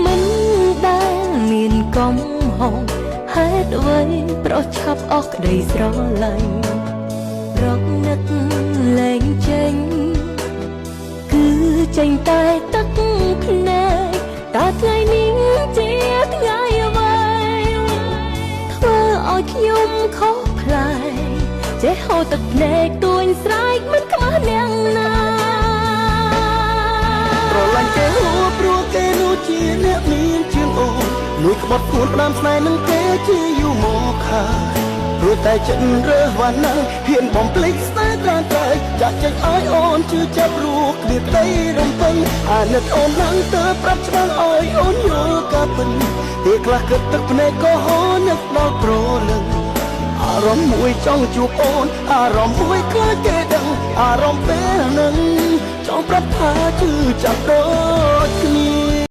មិនដែលមានកំហុសហេតុអ្វីប្រឆាប់អស់ក្តីស្រឡាញ់រកនឹកលែងចេញគឺចេញតែទឹកភ្នែកតើថ្ងៃនេះជាថ្ងៃអ្វីធ្វើឲ្យខ្ញុំខុសប្លែកចេះហូរទឹកភ្នែកទួញស្រែកមិនខ្មាស់អ្នកណាប្រឡាញ់គេហួព្រោះគេនោះជាអ្នកមានជាងអូនលួចក្បត់ខ្លួនផ្ដាំស្នេហ៍នឹងគេជាយូរមកហើយព្រោះតែចិត្តរើសវណ្ណាហ៊ានបំភ្លេចស្នេហ៍ត្រានត្រៃចាក់ចេញឲ្យអូនជឿចាប់រួចគ្លៀតដីរំពឹងអាណិតអូនឡើងទៅប្រាប់ច្បាស់ឲ្យអូនយល់ការពិតពេលខ្លះគិតទឹកភ្នែកក៏ហូរនឹកដល់ប្រលឹងអារម្មណ៍មួយចង់ជួបអូនអារម្មណ៍មួយខ្លាចគេដឹងអារម្មណ៍ពេលនឹងចង់ប្រាប់ថាជឿចាប់ដូចគ្នា